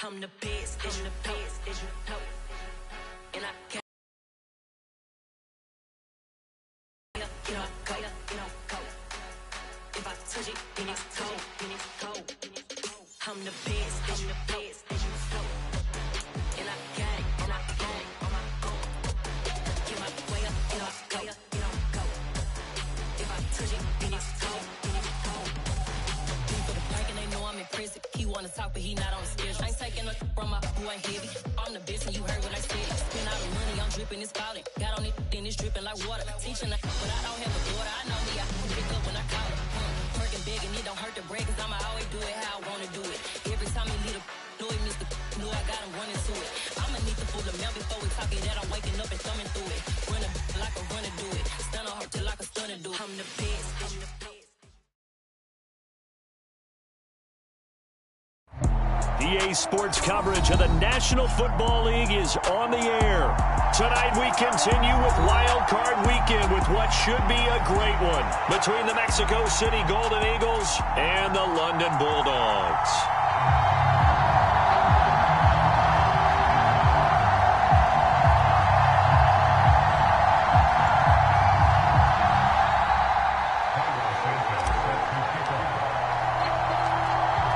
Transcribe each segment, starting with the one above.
I'm the best, I'm the best, as you know. And I can't go. If I touch it, then it's cold, then it's cold. I'm the best, as you know. And I got it, on my own. Get my way up, and I go. If I touch it, then it's cold, then it's cold. People the prank and they know I'm in prison. He wanna talk, but he not on the schedule. I ain't taking no from my who ain't heavy. I'm the best, and you heard what I said. Spend all the money, I'm dripping, it's falling. Got on it, then it's dripping like water. Teaching, but I don't have a daughter. I know me, I can pick up when I call it. Working big, and it don't hurt to break, cause I'ma always do it how I wanna do it. Every time he lead a know it, Mr. Know I got him running to it. I'ma need to pull the mail before we talk it that I'm waking up and thumbing through it. Running like a runner do it. Stun on her till like a stunner do it. I'm the best, I'm the best. EA Sports coverage of the National Football League is on the air. Tonight we continue with Wild Card Weekend with what should be a great one between the Mexico City Golden Eagles and the London Bulldogs.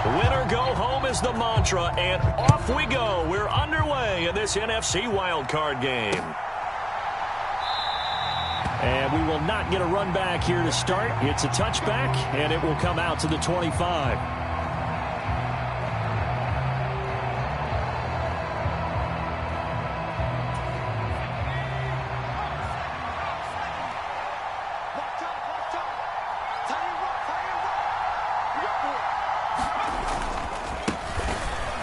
Winner go home is the mantra, and off we go. We're underway in this NFC wildcard game. And we will not get a run back here to start. It's a touchback, and it will come out to the 25.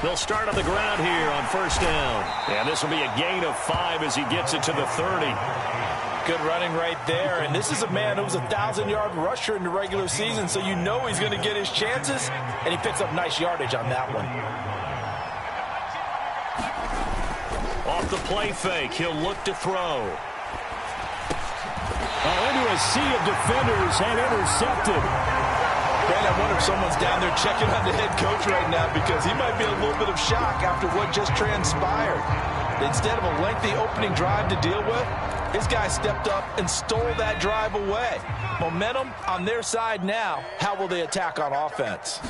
They'll start on the ground here on first down. And this will be a gain of 5 as he gets it to the 30. Good running right there. And this is a man who was a 1,000-yard rusher in the regular season, so you know he's going to get his chances. And he picks up nice yardage on that one. Off the play fake, he'll look to throw. Into a sea of defenders and intercepted. I wonder if someone's down there checking on the head coach right now, because he might be in a little bit of shock after what just transpired. Instead of a lengthy opening drive to deal with, his guy stepped up and stole that drive away. Momentum on their side now. How will they attack on offense?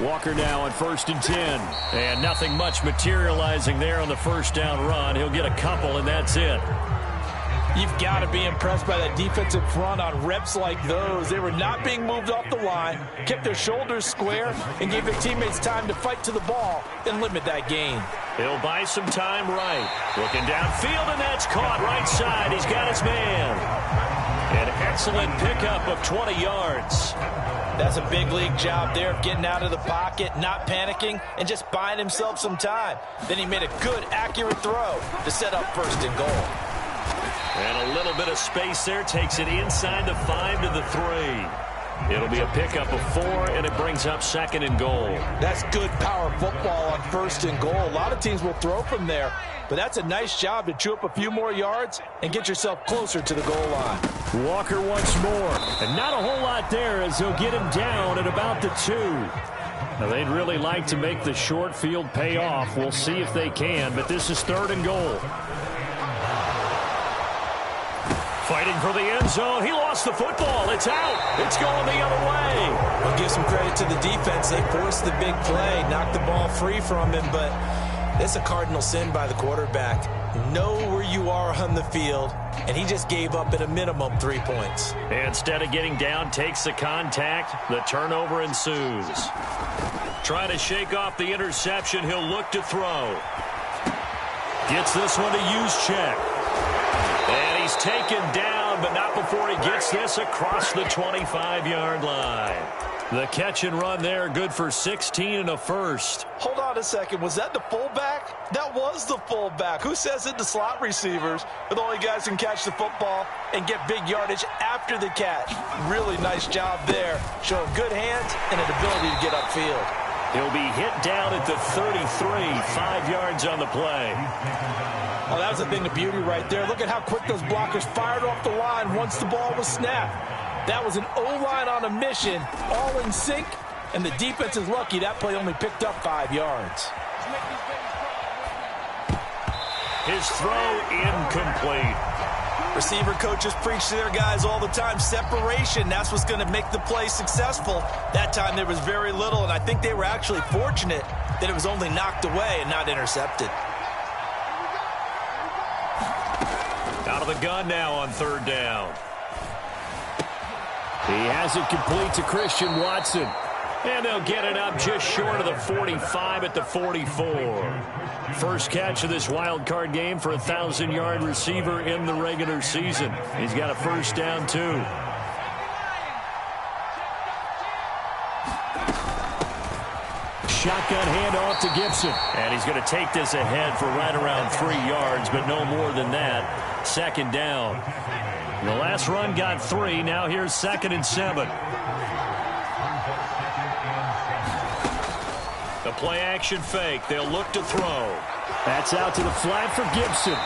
Walker now on 1st and 10. And nothing much materializing there on the first down run. He'll get a couple, and that's it. You've got to be impressed by that defensive front on reps like those. They were not being moved off the line, kept their shoulders square, and gave their teammates time to fight to the ball and limit that gain. He'll buy some time right. Looking downfield, and that's caught right side. He's got his man. An excellent pickup of 20 yards. That's a big league job there of getting out of the pocket, not panicking, and just buying himself some time. Then he made a good, accurate throw to set up 1st and goal. And a little bit of space there takes it inside the 5 to the 3. It'll be a pickup of 4, and it brings up 2nd and goal. That's good power football on 1st and goal. A lot of teams will throw from there, but that's a nice job to chew up a few more yards and get yourself closer to the goal line. Walker once more, and not a whole lot there as he'll get him down at about the 2. Now, they'd really like to make the short field pay off. We'll see if they can, but this is 3rd and goal. Fighting for the end zone. He lost the football. It's out. It's going the other way. I'll give some credit to the defense. They forced the big play, knocked the ball free from him, but it's a cardinal sin by the quarterback. Know where you are on the field, and he just gave up at a minimum 3 points. Instead of getting down, takes the contact. The turnover ensues. Trying to shake off the interception. He'll look to throw. Gets this one to use check. And he's taken down, but not before he gets this across the 25-yard line. The catch and run there, good for 16 and a first. Hold on a second. Was that the fullback? That was the fullback. Who says it? The slot receivers are the only guys who can catch the football and get big yardage after the catch. Really nice job there. Showing good hands and an ability to get upfield. He'll be hit down at the 33, 5 yards on the play. Oh, that was a thing of beauty right there. Look at how quick those blockers fired off the line once the ball was snapped. That was an O-line on a mission, all in sync, And the defense is lucky that play only picked up 5 yards. His throw incomplete. Receiver coaches preach to their guys all the time. Separation, that's what's going to make the play successful. That time there was very little, and I think they were actually fortunate that it was only knocked away and not intercepted. Out of the gun now on 3rd down. He has it complete to Christian Watson. And they'll get it up just short of the 45 at the 44. First catch of this wild card game for a 1,000-yard receiver in the regular season. He's got a first down, too. Shotgun handoff to Gibson. And he's going to take this ahead for right around 3 yards, but no more than that. 2nd down. The last run got 3. Now here's 2nd and 7. The play-action fake. They'll look to throw. That's out to the flat for Gibson.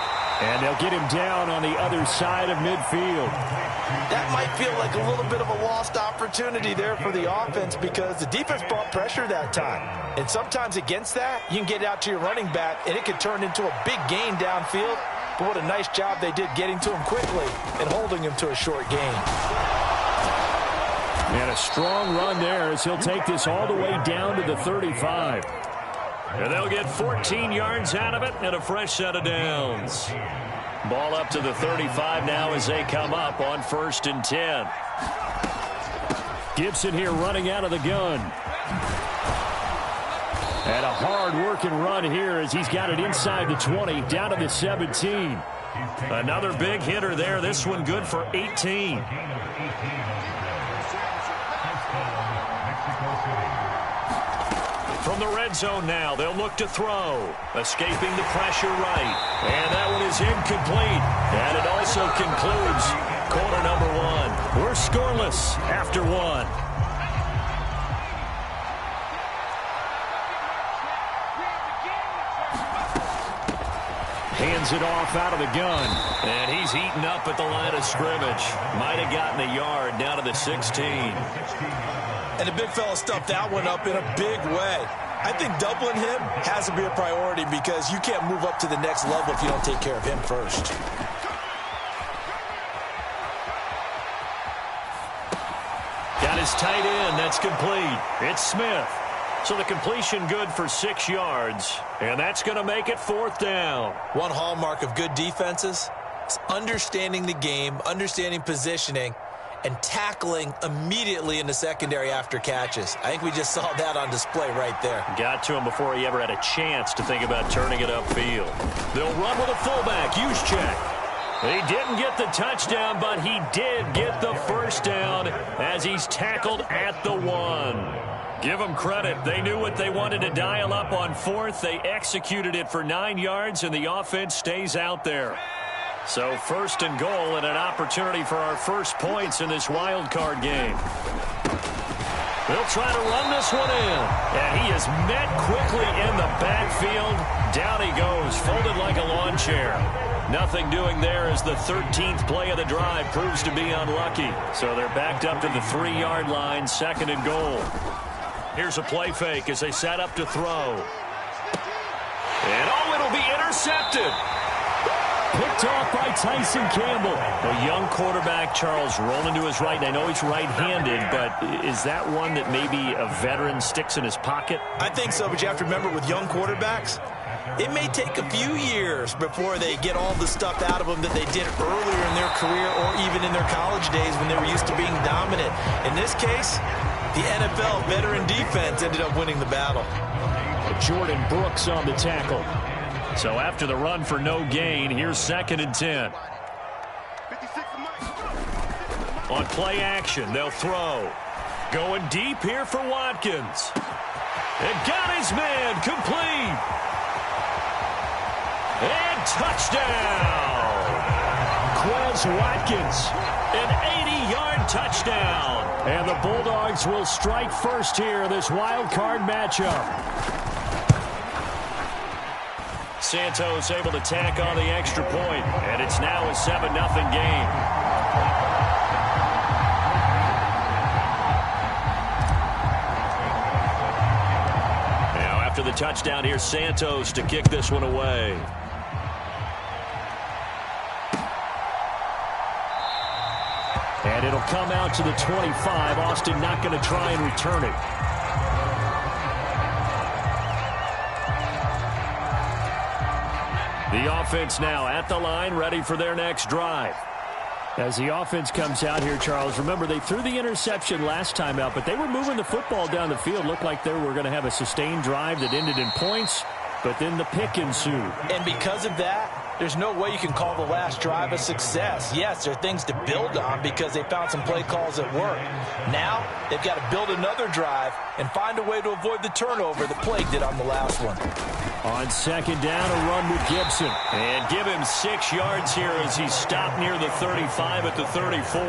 And they'll get him down on the other side of midfield. That might feel like a little bit of a lost opportunity there for the offense because the defense brought pressure that time. And sometimes against that, you can get out to your running back, and it could turn into a big gain downfield. But what a nice job they did getting to him quickly and holding him to a short gain. And a strong run there as he'll take this all the way down to the 35. And they'll get 14 yards out of it and a fresh set of downs. Ball up to the 35 now as they come up on 1st and 10. Gibson here running out of the gun. And a hard-working run here as he's got it inside the 20, down to the 17. Another big hitter there. This one good for 18. From the red zone now, they'll look to throw. Escaping the pressure right. And that one is incomplete. And it also concludes quarter number 1. We're scoreless after 1. Hands it off out of the gun. And he's eaten up at the line of scrimmage. Might have gotten a yard down to the 16. And the big fella stuffed that one up in a big way. I think doubling him has to be a priority because you can't move up to the next level if you don't take care of him first. Got his tight end. That's complete. It's Smith. So the completion good for 6 yards. And that's going to make it 4th down. One hallmark of good defenses is understanding the game, understanding positioning, and tackling immediately in the secondary after catches. I think we just saw that on display right there. Got to him before he ever had a chance to think about turning it upfield. They'll run with a fullback. Use check. He didn't get the touchdown, but he did get the first down as he's tackled at the 1. Give them credit. They knew what they wanted to dial up on 4th. They executed it for 9 yards, and the offense stays out there. So 1st and goal and an opportunity for our first points in this wild card game. They'll try to run this one in. And he is met quickly in the backfield. Down he goes, folded like a lawn chair. Nothing doing there as the 13th play of the drive proves to be unlucky. So they're backed up to the 3-yard line, 2nd and goal. Here's a play fake as they set up to throw. And it'll be intercepted. Picked off by Tyson Campbell. A young quarterback, Charles, rolling to his right. And I know he's right-handed, but is that one that maybe a veteran sticks in his pocket? I think so, but you have to remember with young quarterbacks, it may take a few years before they get all the stuff out of them that they did earlier in their career or even in their college days when they were used to being dominant. In this case, the NFL veteran defense ended up winning the battle. Jordan Brooks on the tackle. So after the run for no gain, here's 2nd and 10. On play action, they'll throw. Going deep here for Watkins. And got his man complete. And touchdown. Quez Watkins. An 80-yard touchdown. And the Bulldogs will strike first here in this wild card matchup. Santos able to tack on the extra point, and it's now a 7-0 game. after the touchdown. Here's Santos to kick this one away. And it'll come out to the 25. Austin not going to try and return it. The offense now at the line, ready for their next drive. As the offense comes out here, Charles, remember they threw the interception last time out, but they were moving the football down the field. Looked like they were going to have a sustained drive that ended in points, but then the pick ensued. And because of that, there's no way you can call the last drive a success. Yes, there are things to build on because they found some play calls that work. Now, they've got to build another drive and find a way to avoid the turnover the Plague did on the last one. On second down, a run with Gibson. And give him 6 yards here as he stopped near the 35 at the 34.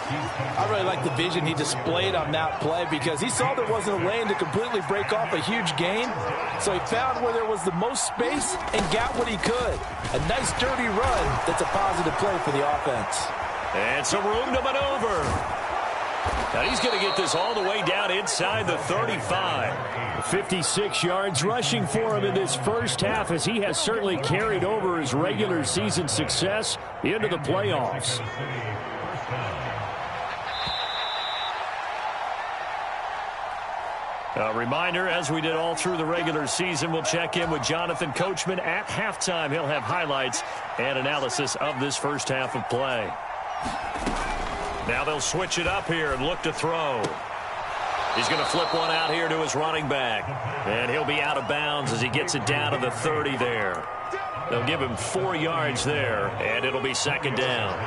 I really like the vision he displayed on that play because he saw there wasn't a lane to completely break off a huge gain. So he found where there was the most space and got what he could. A nice dirty run that's a positive play for the offense. And some room to maneuver. Now he's going to get this all the way down inside the 35. 56 yards rushing for him in this first half as he has certainly carried over his regular season success into the playoffs. A reminder, as we did all through the regular season, we'll check in with Jonathan Coachman at halftime. He'll have highlights and analysis of this first half of play. Now they'll switch it up here and look to throw. He's going to flip one out here to his running back. And he'll be out of bounds as he gets it down to the 30 there. They'll give him 4 yards there, and it'll be second down.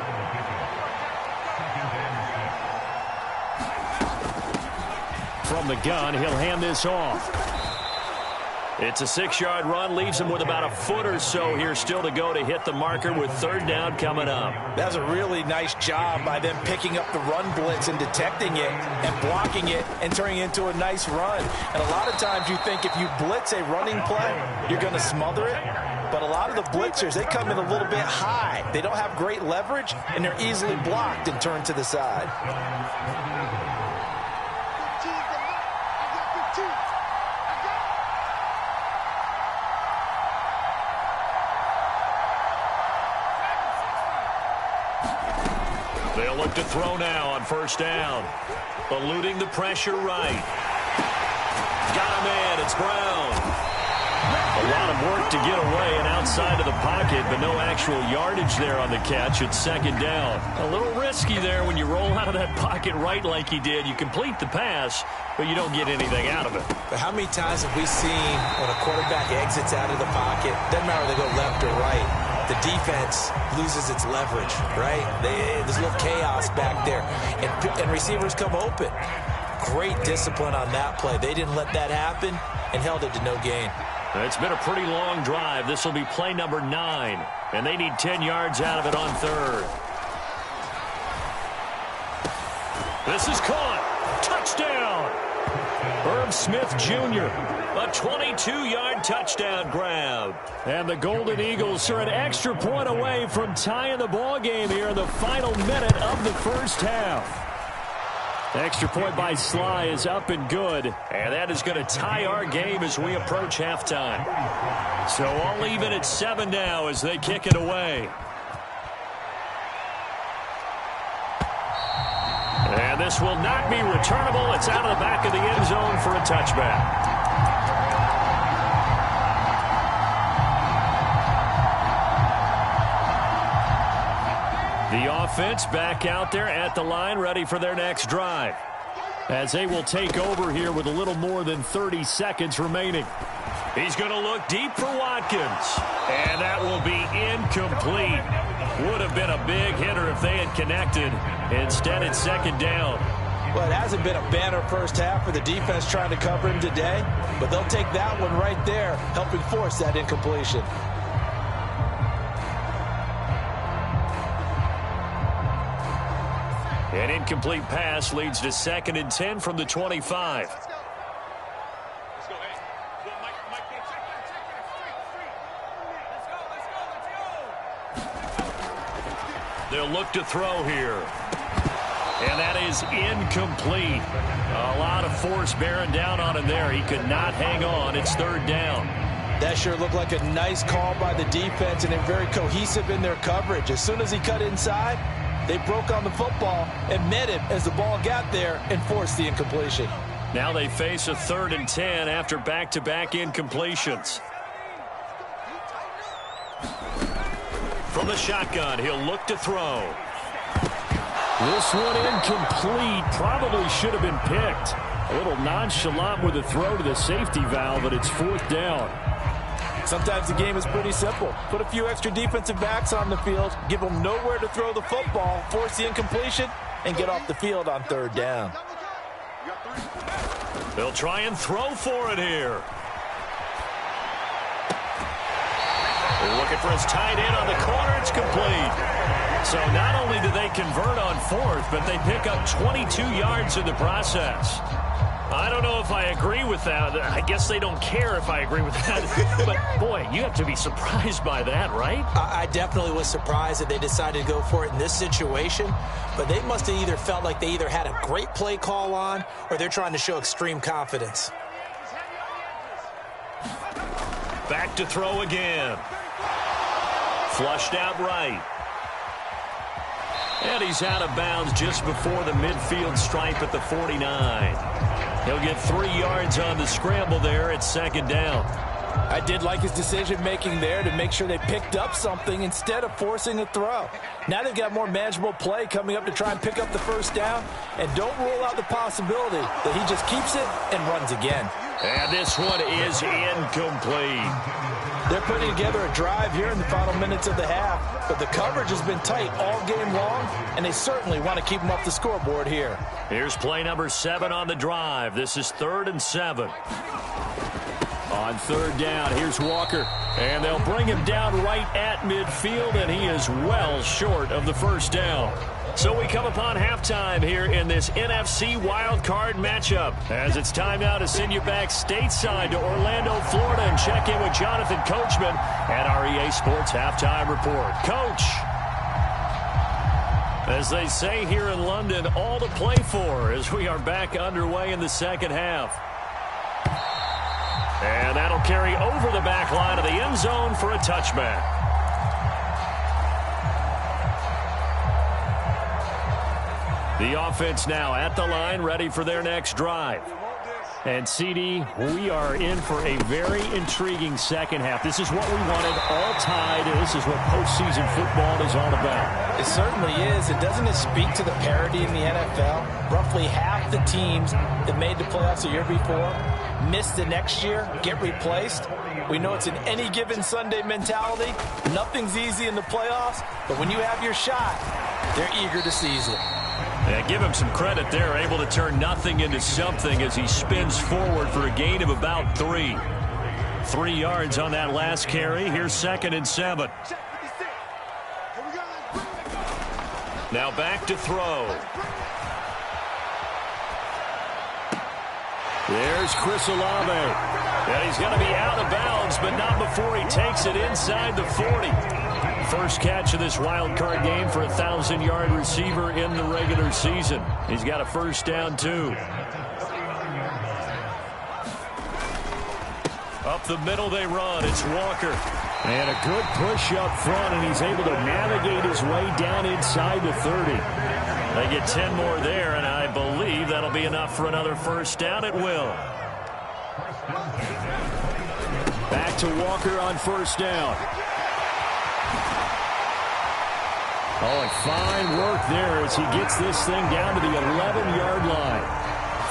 From the gun, he'll hand this off. It's a 6-yard run, leaves him with about a foot or so here still to go to hit the marker with third down coming up. That's a really nice job by them picking up the run blitz and detecting it and blocking it and turning it into a nice run. And a lot of times you think if you blitz a running play, you're going to smother it. But a lot of the blitzers, they come in a little bit high. They don't have great leverage, and they're easily blocked and turned to the side. They'll look to throw now on first down. Eluding the pressure right. Got him in. It's Brown. A lot of work to get away and outside of the pocket, but no actual yardage there on the catch. It's second down. A little risky there when you roll out of that pocket right like he did. You complete the pass, but you don't get anything out of it. But how many times have we seen when a quarterback exits out of the pocket, doesn't matter whether they go left or right, the defense loses its leverage, right? There's a little chaos back there, and receivers come open. Great discipline on that play. They didn't let that happen and held it to no gain. It's been a pretty long drive. This will be play number 9, and they need 10 yards out of it on third. This is caught. Touchdown. Herb Smith Jr., a 22-yard touchdown grab. And the Golden Eagles are an extra point away from tying the ball game here in the final minute of the first half. Extra point by Sly is up and good. And that is going to tie our game as we approach halftime. So all even at 7 now as they kick it away. And this will not be returnable. It's out of the back of the end zone for a touchback. The offense back out there at the line, ready for their next drive. As they will take over here with a little more than 30 seconds remaining. He's going to look deep for Watkins. And that will be incomplete. Would have been a big hitter if they had connected. Instead, it's second down. Well, it hasn't been a banner first half for the defense trying to cover him today, but they'll take that one right there, helping force that incompletion. An incomplete pass leads to 2nd and 10 from the 25. They'll look to throw here. And that is incomplete. A lot of force bearing down on him there. He could not hang on. It's third down. That sure looked like a nice call by the defense, and they're very cohesive in their coverage. As soon as he cut inside, they broke on the football and met him as the ball got there and forced the incompletion. Now they face a 3rd and 10 after back-to-back incompletions. From the shotgun, he'll look to throw. This one incomplete. Probably should have been picked. A little nonchalant with a throw to the safety valve, but it's 4th down. Sometimes the game is pretty simple. Put a few extra defensive backs on the field, give them nowhere to throw the football, force the incompletion, and get off the field on 3rd down. They'll try and throw for it here. They're looking for his tight end on the corner. It's complete. So not only do they convert on 4th, but they pick up 22 yards in the process. I don't know if I agree with that. I guess they don't care if I agree with that. But, boy, you have to be surprised by that, right? I definitely was surprised that they decided to go for it in this situation. But they must have either felt like they either had a great play call on or they're trying to show extreme confidence. Back to throw again. Flushed out right. And he's out of bounds just before the midfield stripe at the 49. He'll get 3 yards on the scramble there at 2nd down. I did like his decision-making there to make sure they picked up something instead of forcing a throw. Now they've got more manageable play coming up to try and pick up the 1st down, and don't rule out the possibility that he just keeps it and runs again. And this one is incomplete. They're putting together a drive here in the final minutes of the half, but the coverage has been tight all game long, and they certainly want to keep them off the scoreboard here. Here's play number 7 on the drive. This is 3rd and 7. On 3rd down, here's Walker. And they'll bring him down right at midfield, and he is well short of the 1st down. So we come upon halftime here in this NFC wildcard matchup. As it's time now to send you back stateside to Orlando, Florida, and check in with Jonathan Coachman at our EA Sports Halftime Report. Coach, as they say here in London, all to play for as we are back underway in the 2nd half. And that'll carry over the back line of the end zone for a touchback. The offense now at the line, ready for their next drive. And, CD, we are in for a very intriguing 2nd half. This is what we wanted, all tied. This is what postseason football is all about. It certainly is. And doesn't it speak to the parity in the NFL? Roughly half the teams that made the playoffs the year before miss the next year, get replaced. We know it's an any given Sunday mentality. Nothing's easy in the playoffs, but when you have your shot, they're eager to seize it. Yeah, give him some credit there, able to turn nothing into something as he spins forward for a gain of about 3. 3 yards on that last carry. Here's 2nd and 7. Now back to throw. There's Chris Olave. And he's going to be out of bounds, but not before he takes it inside the 40. First catch of this wild card game for a 1,000-yard receiver in the regular season. He's got a 1st down, too. Up the middle they run. It's Walker. And a good push up front, and he's able to navigate his way down inside the 30. They get 10 more there, and I believe that'll be enough for another 1st down. It will. Back to Walker on 1st down. Oh, and fine work there as he gets this thing down to the 11-yard line.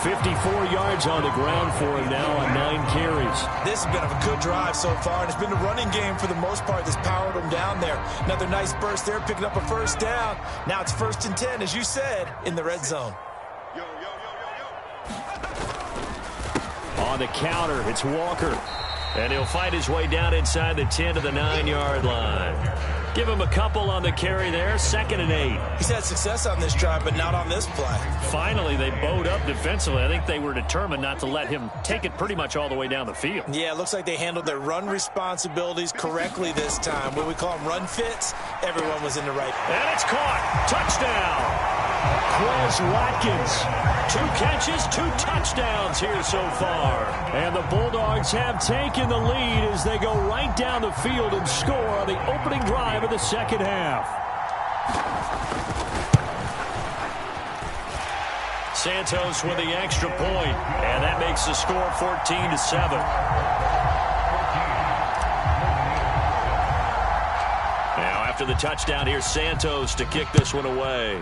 54 yards on the ground for him now on 9 carries. This has been a good drive so far, and it's been the running game for the most part that's powered him down there. Another nice burst there, picking up a 1st down. Now it's 1st and 10, as you said, in the red zone. On the counter, it's Walker. And he'll fight his way down inside the 10 to the 9-yard line. Give him a couple on the carry there. 2nd and 8. He's had success on this drive, but not on this play. Finally, they bowed up defensively. I think they were determined not to let him take it pretty much all the way down the field. Yeah, it looks like they handled their run responsibilities correctly this time. What we call them run fits, everyone was in the right. And it's caught. Touchdown. Quez Watkins. 2 catches, 2 touchdowns here so far. And the Bulldogs have taken the lead as they go right down the field and score on the opening drive of the second half. Santos with the extra point, and that makes the score 14-7. Now after the touchdown, here's Santos to kick this one away.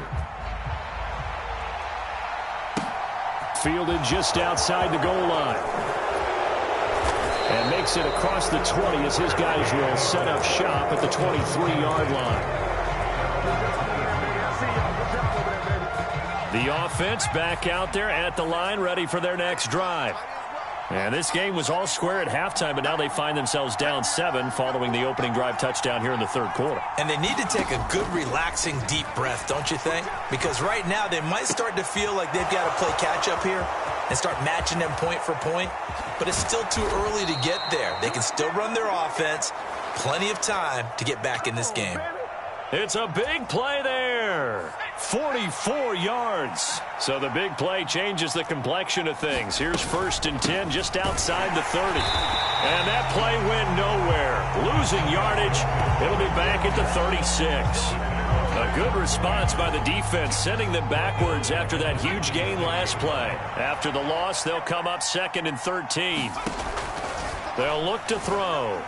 Fielded just outside the goal line. And makes it across the 20 as his guys will set up shop at the 23-yard line. The offense back out there at the line, ready for their next drive. And this game was all square at halftime, but now they find themselves down 7 following the opening drive touchdown here in the third quarter. And they need to take a good, relaxing, deep breath, don't you think? Because right now they might start to feel like they've got to play catch-up here and start matching them point for point. But it's still too early to get there. They can still run their offense. Plenty of time to get back in this game. It's a big play there. 44 yards. So the big play changes the complexion of things. Here's 1st and 10 just outside the 30. And that play went nowhere. Losing yardage. It'll be back at the 36. A good response by the defense, sending them backwards after that huge gain last play. After the loss, they'll come up 2nd and 13. They'll look to throw.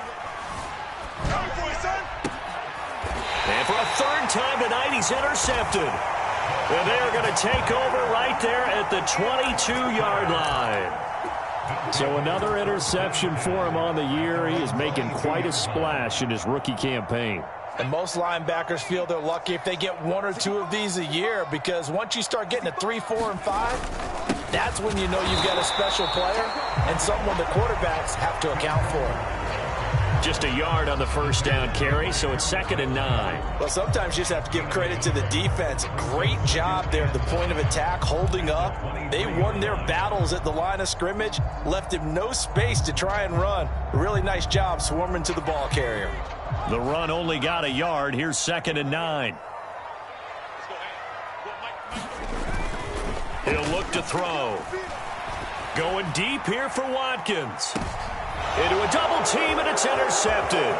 And for a 3rd time tonight, he's intercepted. And they are going to take over right there at the 22-yard line. So another interception for him on the year. He is making quite a splash in his rookie campaign. And most linebackers feel they're lucky if they get 1 or 2 of these a year, because once you start getting to 3, 4, and 5, that's when you know you've got a special player and someone the quarterbacks have to account for. Just a yard on the 1st down carry, so it's 2nd and 9. Well, sometimes you just have to give credit to the defense. Great job there at the point of attack, holding up. They won their battles at the line of scrimmage, left him no space to try and run. A really nice job swarming to the ball carrier. The run only got a yard. Here's 2nd and 9. He'll look to throw. Going deep here for Watkins. Into a double team, and it's intercepted.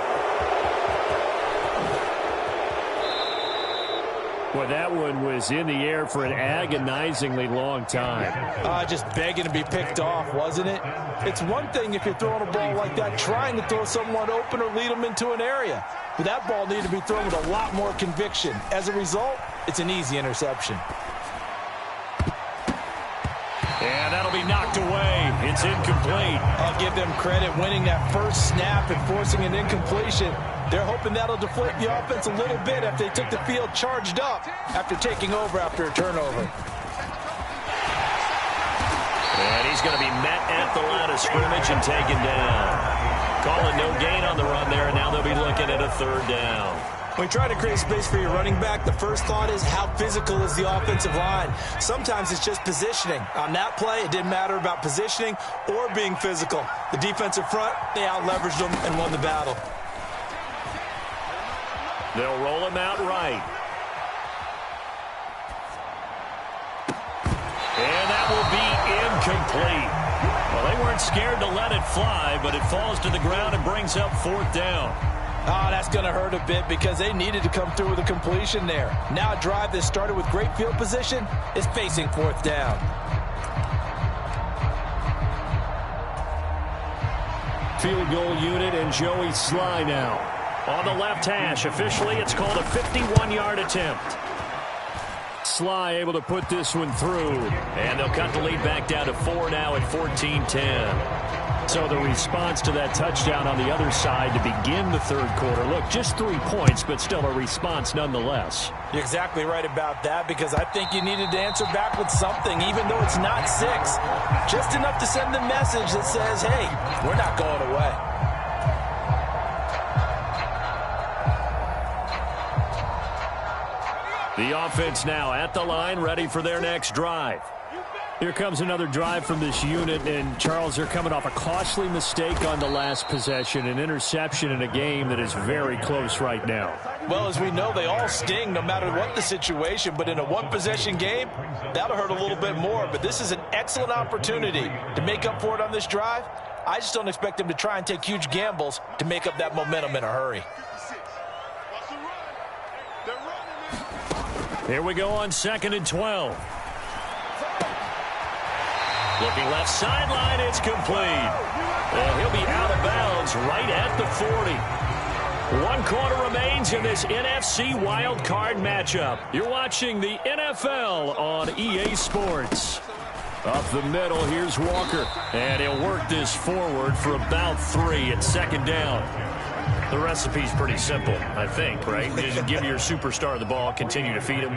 Well, that one was in the air for an agonizingly long time. Just begging to be picked off, wasn't it? It's one thing if you're throwing a ball like that, trying to throw someone open or lead them into an area. But that ball needed to be thrown with a lot more conviction. As a result, it's an easy interception. And that'll be knocked away. It's incomplete. I'll give them credit winning that first snap and forcing an incompletion. They're hoping that'll deflate the offense a little bit after they took the field charged up after taking over after a turnover. And he's going to be met at the line of scrimmage and taken down. Calling no gain on the run there, and now they'll be looking at a 3rd down. When you try to create space for your running back, the first thought is how physical is the offensive line. Sometimes it's just positioning. On that play, it didn't matter about positioning or being physical. The defensive front, they out-leveraged them and won the battle. They'll roll him out right. And that will be incomplete. Well, they weren't scared to let it fly, but it falls to the ground and brings up 4th down. That's going to hurt a bit because they needed to come through with a completion there. Now a drive that started with great field position is facing 4th down. Field goal unit and Joey Sly now. On the left hash, officially it's called a 51-yard attempt. Sly able to put this one through. And they'll cut the lead back down to 4 now at 14-10. So the response to that touchdown on the other side to begin the 3rd quarter. Look, just 3 points, but still a response nonetheless. You're exactly right about that, because I think you needed to answer back with something, even though it's not 6. Just enough to send the message that says, hey, we're not going away. The offense now at the line, ready for their next drive. Here comes another drive from this unit, and Charles, they're coming off a costly mistake on the last possession, an interception in a game that is very close right now. Well, as we know, they all sting no matter what the situation, but in a one-possession game, that'll hurt a little bit more. But this is an excellent opportunity to make up for it on this drive. I just don't expect them to try and take huge gambles to make up that momentum in a hurry. Here we go on 2nd and 12. Looking left sideline, it's complete. And he'll be out of bounds right at the 40. 1 quarter remains in this NFC Wild Card matchup. You're watching the NFL on EA Sports. Up the middle, here's Walker. And he'll work this forward for about 3 at 2nd down. The recipe's pretty simple, I think, right? Just give your superstar the ball, continue to feed him.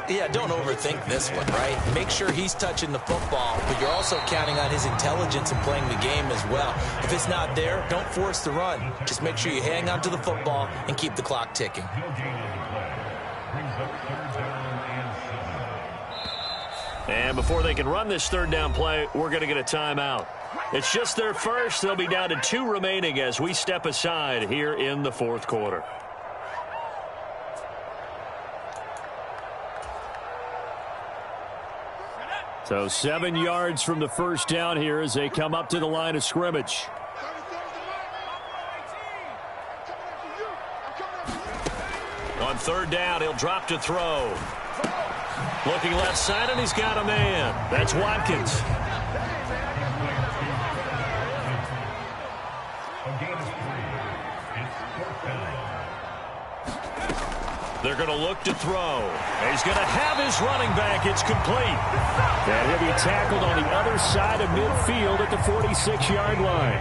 Yeah, don't overthink this one, right? Make sure he's touching the football, but you're also counting on his intelligence in playing the game as well. If it's not there, don't force the run. Just make sure you hang on to the football and keep the clock ticking. And before they can run this 3rd down play, we're going to get a timeout. It's just their first. They'll be down to 2 remaining as we step aside here in the 4th quarter. So 7 yards from the first down here as they come up to the line of scrimmage. On 3rd down, he'll drop to throw. Looking left side, and he's got a man. That's Watkins. They're going to look to throw. He's going to have his running back. It's complete. And he'll be tackled on the other side of midfield at the 46-yard line.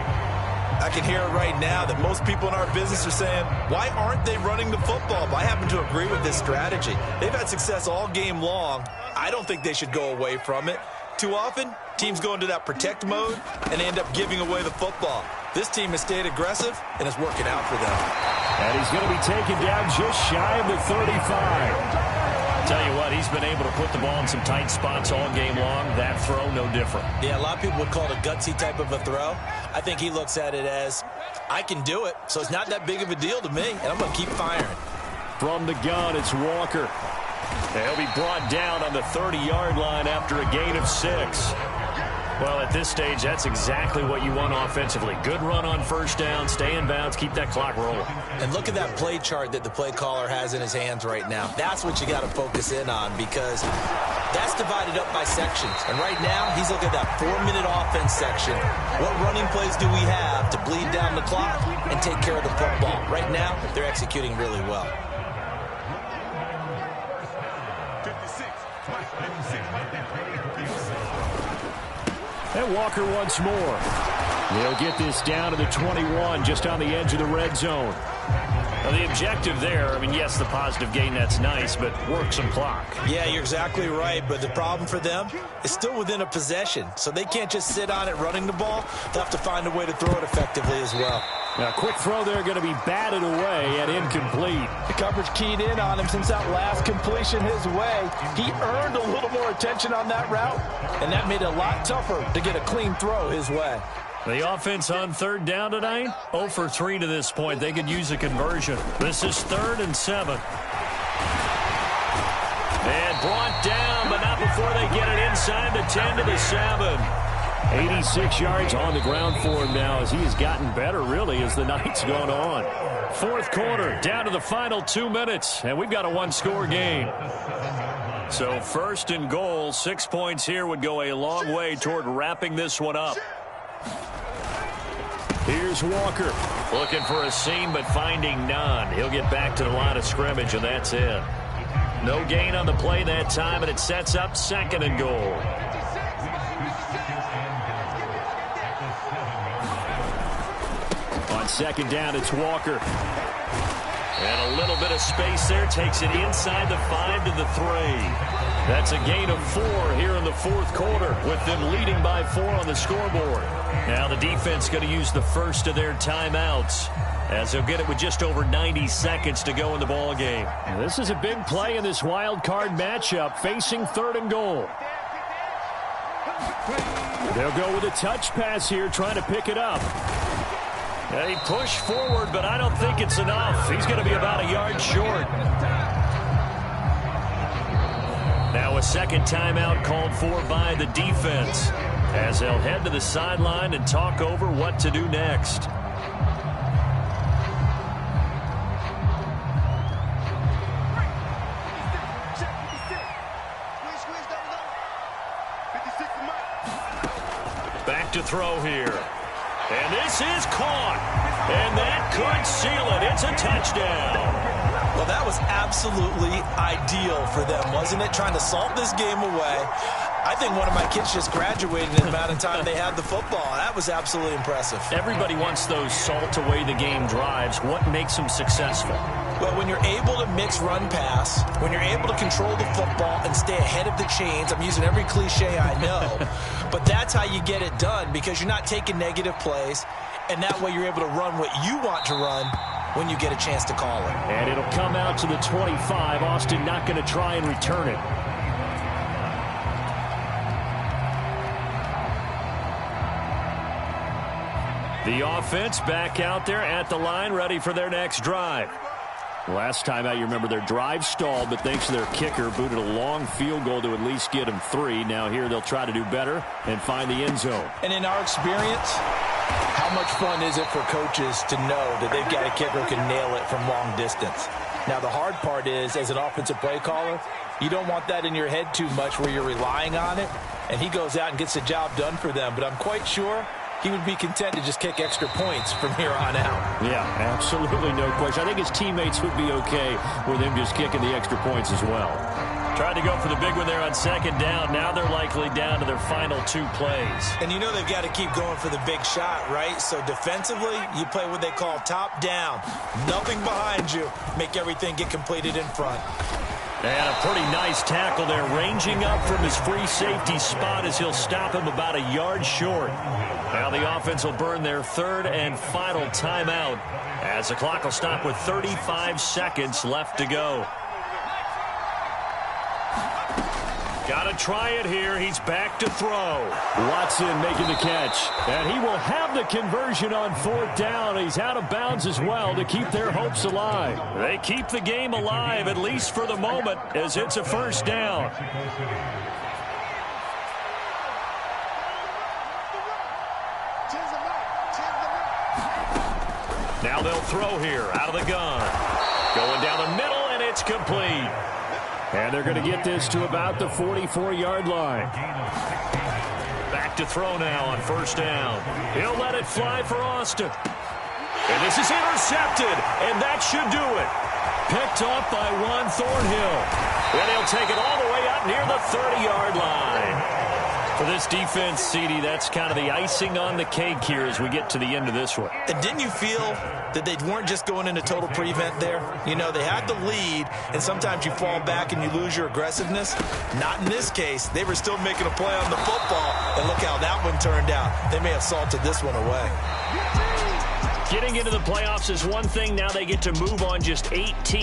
I can hear it right now that most people in our business are saying, why aren't they running the football? But I happen to agree with this strategy. They've had success all game long. I don't think they should go away from it. Too often, teams go into that protect mode and they end up giving away the football. This team has stayed aggressive, and it's working out for them. And he's going to be taken down just shy of the 35. Tell you what, he's been able to put the ball in some tight spots all game long. That throw, no different. Yeah, a lot of people would call it a gutsy type of a throw. I think he looks at it as, I can do it, so it's not that big of a deal to me, and I'm going to keep firing. From the gun, it's Walker. He'll be brought down on the 30-yard line after a gain of 6. Well, at this stage, that's exactly what you want offensively. Good run on 1st down, stay in bounds, keep that clock rolling. And look at that play chart that the play caller has in his hands right now. That's what you got to focus in on because that's divided up by sections. And right now, he's looking at that 4-minute offense section. What running plays do we have to bleed down the clock and take care of the football? Right now, they're executing really well. And Walker once more. They'll get this down to the 21, just on the edge of the red zone. Well, the objective there, I mean, yes, the positive gain, that's nice, but work some clock. Yeah, you're exactly right, but the problem for them is still within a possession, so they can't just sit on it running the ball. They'll have to find a way to throw it effectively as well. Now, quick throw there going to be batted away and incomplete. The coverage keyed in on him since that last completion his way. He earned a little more attention on that route, and that made it a lot tougher to get a clean throw his way. The offense on 3rd down tonight, 0 for 3 to this point. They could use a conversion. This is 3rd and 7. And brought down, but not before they get it inside the 10 to the 7. 86 yards on the ground for him now as he has gotten better, really, as the night's gone on. 4th quarter, down to the final 2 minutes, and we've got a 1-score game. So 1st and goal, 6 points here would go a long way toward wrapping this one up. Here's Walker. Looking for a seam, but finding none. He'll get back to the line of scrimmage, and that's it. No gain on the play that time, and it sets up 2nd and goal. On 2nd down, it's Walker. And a little bit of space there. Takes it inside the 5 to the 3. That's a gain of 4 here in the 4th quarter with them leading by 4 on the scoreboard. Now the defense going to use the first of their timeouts as they'll get it with just over 90 seconds to go in the ball game. This is a big play in this wild card matchup facing 3rd and goal. They'll go with a touch pass here, trying to pick it up. Yeah, he pushed forward, but I don't think it's enough. He's going to be about a yard short. Now a second timeout called for by the defense, as they'll head to the sideline and talk over what to do next. Back to throw here. And this is caught. And that could seal it. It's a touchdown. Well, that was absolutely ideal for them, wasn't it? Trying to salt this game away. I think one of my kids just graduated in the amount of time they had the football. That was absolutely impressive. Everybody wants those salt away the game drives. What makes them successful? Well, when you're able to mix run-pass, when you're able to control the football and stay ahead of the chains, I'm using every cliche I know, but that's how you get it done, because you're not taking negative plays, and that way you're able to run what you want to run when you get a chance to call it. And it'll come out to the 25. Austin not going to try and return it. The offense back out there at the line, ready for their next drive. Last time out, you remember their drive stalled, but thanks to their kicker, booted a long field goal to at least get them 3. Now here they'll try to do better and find the end zone. And in our experience, how much fun is it for coaches to know that they've got a kicker who can nail it from long distance? Now, the hard part is, as an offensive play caller, you don't want that in your head too much where you're relying on it, and he goes out and gets the job done for them. But I'm quite sure he would be content to just kick extra points from here on out. Yeah, absolutely no question. I think his teammates would be okay with him just kicking the extra points as well. Tried to go for the big one there on second down. Now they're likely down to their final 2 plays. And you know they've got to keep going for the big shot, right? So defensively, you play what they call top down. Nothing behind you. Make everything get completed in front. And a pretty nice tackle there, ranging up from his free safety spot as he'll stop him about a yard short. Now the offense will burn their 3rd and final timeout as the clock will stop with 35 seconds left to go. Got to try it here. He's back to throw. Watson making the catch. And he will have the conversion on 4th down. He's out of bounds as well to keep their hopes alive. They keep the game alive, at least for the moment, as it's a 1st down. Now they'll throw here out of the gun. Going down the middle, and it's complete. And they're going to get this to about the 44-yard line. Back to throw now on 1st down. He'll let it fly for Austin. And this is intercepted, and that should do it. Picked up by Juan Thornhill. And he'll take it all the way up near the 30-yard line. For this defense, CD, that's kind of the icing on the cake here as we get to the end of this one. And didn't you feel that they weren't just going into total prevent there? You know, they had the lead, and sometimes you fall back and you lose your aggressiveness. Not in this case. They were still making a play on the football, and look how that one turned out. They may have salted this one away. Getting into the playoffs is one thing. Now they get to move on just 8 teams.